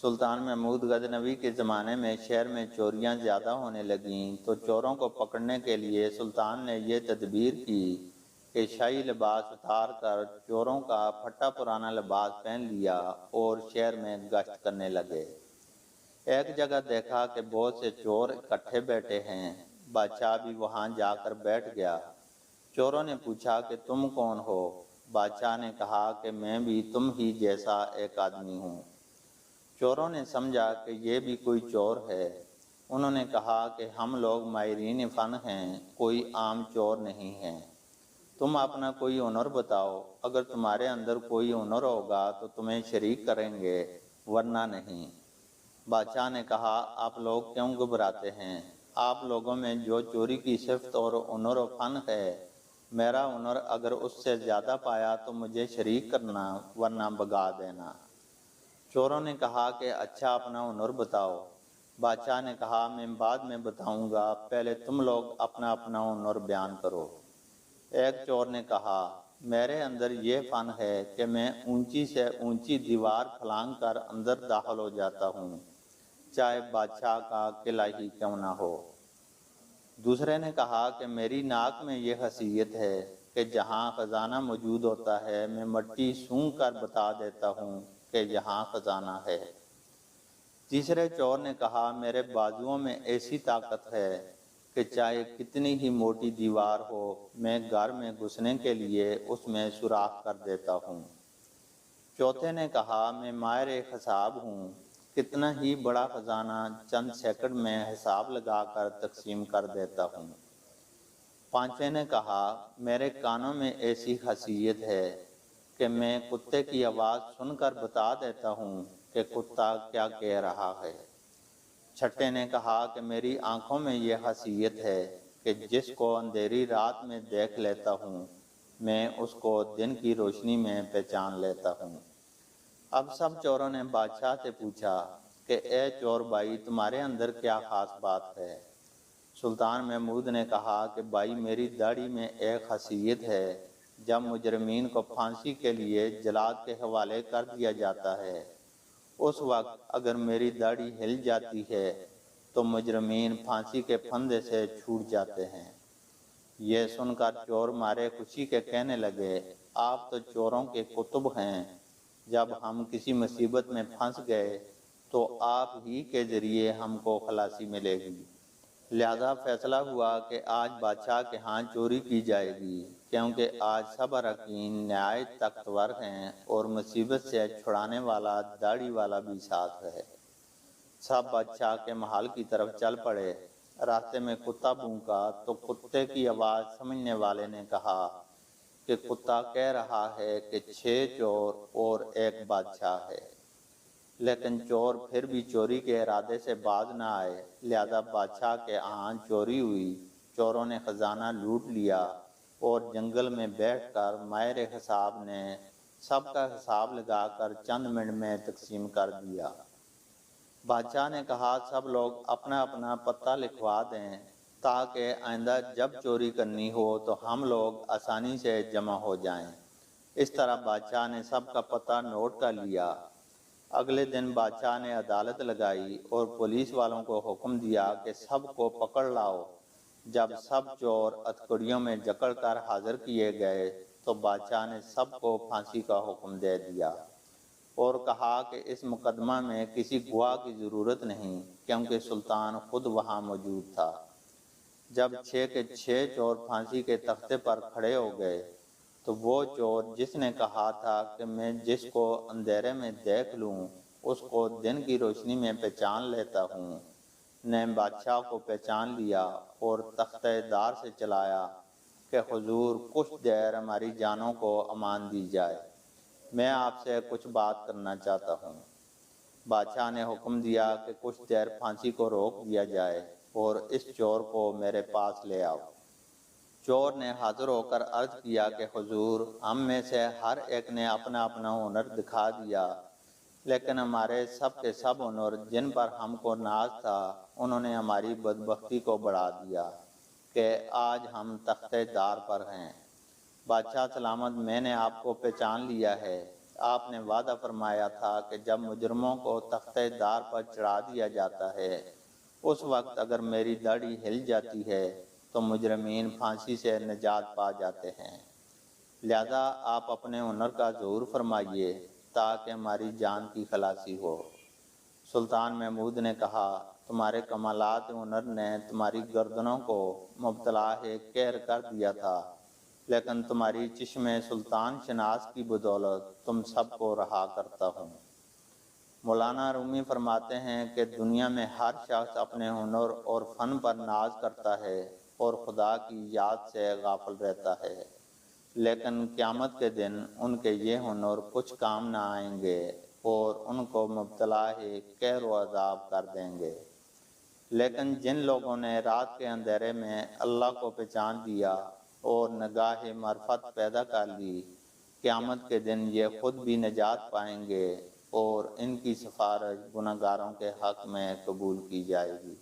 سلطان محمود غزنوی کے زمانے میں شہر میں چوریاں زیادہ ہونے لگیں تو چوروں کو پکڑنے کے لیے سلطان نے یہ تدبیر کی کہ شاہی لباس اتار کر چوروں کا پھٹا پرانا لباس پہن لیا اور شہر میں گشت کرنے لگے۔ ایک جگہ دیکھا کہ بہت سے چور اکٹھے بیٹھے ہیں، بادشاہ بھی وہاں جا کر بیٹھ گیا۔ چوروں نے پوچھا کہ تم کون ہو؟ بادشاہ نے کہا کہ میں بھی تم ہی جیسا ایک آدمی ہوں۔ چوروں نے سمجھا کہ یہ بھی کوئی چور ہے۔ انہوں نے کہا کہ ہم لوگ ماہرین فن ہیں، کوئی عام چور نہیں ہیں، تم اپنا کوئی ہنر بتاؤ، اگر تمہارے اندر کوئی ہنر ہوگا تو تمہیں شریک کریں گے ورنہ نہیں۔ بادشاہ نے کہا آپ لوگ کیوں گھبراتے ہیں؟ آپ لوگوں میں جو چوری کی صفت اور ہنر و فن ہے، میرا ہنر اگر اس سے زیادہ پایا تو مجھے شریک کرنا ورنہ بھگا دینا۔ چوروں نے کہا کہ اچھا اپنا ہنر بتاؤ۔ بادشاہ نے کہا میں بعد میں بتاؤں گا، پہلے تم لوگ اپنا اپنا ہنر بیان کرو۔ ایک چور نے کہا میرے اندر یہ فن ہے کہ میں اونچی سے اونچی دیوار پھلانگ کر اندر داخل ہو جاتا ہوں، چاہے بادشاہ کا قلعہ ہی کیوں نہ ہو۔ دوسرے نے کہا کہ میری ناک میں یہ خاصیت ہے کہ جہاں خزانہ موجود ہوتا ہے میں مٹی سونگھ کر بتا دیتا ہوں کہ یہاں خزانہ ہے۔ تیسرے چور نے کہا میرے بازوؤں میں ایسی طاقت ہے کہ چاہے کتنی ہی موٹی دیوار ہو، میں گھر میں گھسنے کے لیے اس میں سوراخ کر دیتا ہوں۔ چوتھے نے کہا میں ماہر حساب ہوں، کتنا ہی بڑا خزانہ چند سیکنڈ میں حساب لگا کر تقسیم کر دیتا ہوں۔ پانچویں نے کہا میرے کانوں میں ایسی خاصیت ہے کہ میں کتے کی آواز سن کر بتا دیتا ہوں کہ کتا کیا کہہ رہا ہے۔ چھٹے نے کہا کہ میری آنکھوں میں یہ خاصیت ہے کہ جس کو اندھیری رات میں دیکھ لیتا ہوں میں اس کو دن کی روشنی میں پہچان لیتا ہوں۔ اب سب چوروں نے بادشاہ سے پوچھا کہ اے چور بھائی تمہارے اندر کیا خاص بات ہے؟ سلطان محمود نے کہا کہ بھائی میری داڑھی میں ایک خاصیت ہے، جب مجرمین کو پھانسی کے لیے جلاد کے حوالے کر دیا جاتا ہے اس وقت اگر میری داڑھی ہل جاتی ہے تو مجرمین پھانسی کے پھندے سے چھوٹ جاتے ہیں۔ یہ سن کر چور مارے خوشی کے کہنے لگے آپ تو چوروں کے قطب ہیں، جب ہم کسی مصیبت میں پھنس گئے تو آپ ہی کے ذریعے ہم کو خلاصی ملے گی۔ لہذا فیصلہ ہوا کہ آج بادشاہ کے ہاں چوری کی جائے گی، کیونکہ آج سب اراکین نہایت طاقتور ہیں اور مصیبت سے چھڑانے والا داڑھی والا بھی ساتھ ہے۔ سب بادشاہ کے محل کی طرف چل پڑے۔ راستے میں کتا بھونکا تو کتے کی آواز سمجھنے والے نے کہا کہ کتا کہہ رہا ہے کہ 6 چور اور ایک بادشاہ ہے، لیکن چور پھر بھی چوری کے ارادے سے باز نہ آئے، لہذا بادشاہ کے ہاں چوری ہوئی۔ چوروں نے خزانہ لوٹ لیا اور جنگل میں بیٹھ کر ماہر حساب نے سب کا حساب لگا کر چند منٹ میں تقسیم کر دیا۔ بادشاہ نے کہا سب لوگ اپنا اپنا پتہ لکھوا دیں تاکہ آئندہ جب چوری کرنی ہو تو ہم لوگ آسانی سے جمع ہو جائیں۔ اس طرح بادشاہ نے سب کا پتہ نوٹ کر لیا۔ اگلے دن بادشاہ نے عدالت لگائی اور پولیس والوں کو حکم دیا کہ سب کو پکڑ لاؤ۔ جب سب چور ہتھکڑیوں میں جکڑ کر حاضر کیے گئے تو بادشاہ نے سب کو پھانسی کا حکم دے دیا اور کہا کہ اس مقدمہ میں کسی گواہ کی ضرورت نہیں، کیونکہ سلطان خود وہاں موجود تھا۔ جب 6 کے 6 چور پھانسی کے تختے پر کھڑے ہو گئے تو وہ چور جس نے کہا تھا کہ میں جس کو اندھیرے میں دیکھ لوں اس کو دن کی روشنی میں پہچان لیتا ہوں، نے بادشاہ کو پہچان لیا اور تختہ دار سے چلایا کہ حضور کچھ دیر ہماری جانوں کو امان دی جائے، میں آپ سے کچھ بات کرنا چاہتا ہوں۔ بادشاہ نے حکم دیا کہ کچھ دیر پھانسی کو روک دیا جائے اور اس چور کو میرے پاس لے آؤ۔ چور نے حاضر ہو کر عرض کیا کہ حضور ہم میں سے ہر ایک نے اپنا اپنا ہنر دکھا دیا، لیکن ہمارے سب کے سب ہنر جن پر ہم کو ناز تھا انہوں نے ہماری بدبختی کو بڑھا دیا کہ آج ہم تختہ دار پر ہیں۔ بادشاہ سلامت میں نے آپ کو پہچان لیا ہے، آپ نے وعدہ فرمایا تھا کہ جب مجرموں کو تختہ دار پر چڑھا دیا جاتا ہے اس وقت اگر میری داڑھی ہل جاتی ہے تو مجرمین پھانسی سے نجات پا جاتے ہیں۔ لہذا آپ اپنے ہنر کا ظہور فرمائیے تاکہ ہماری جان کی خلاصی ہو۔ سلطان محمود نے کہا، تمہارے کمالات ہنر نے تمہاری گردنوں کو مبتلا قہر کر دیا تھا، لیکن تمہاری چشم سلطان شناس کی بدولت تم سب کو رہا کرتا ہوں۔ مولانا رومی فرماتے ہیں کہ دنیا میں ہر شخص اپنے ہنر اور فن پر ناز کرتا ہے اور خدا کی یاد سے غافل رہتا ہے، لیکن قیامت کے دن ان کے یہ ہنر کچھ کام نہ آئیں گے اور ان کو مبتلا قہر و عذاب کر دیں گے۔ لیکن جن لوگوں نے رات کے اندھیرے میں اللہ کو پہچان لیا اور نگاہ معرفت پیدا کر لی، قیامت کے دن یہ خود بھی نجات پائیں گے اور ان کی سفارش گنہگاروں کے حق میں قبول کی جائے گی۔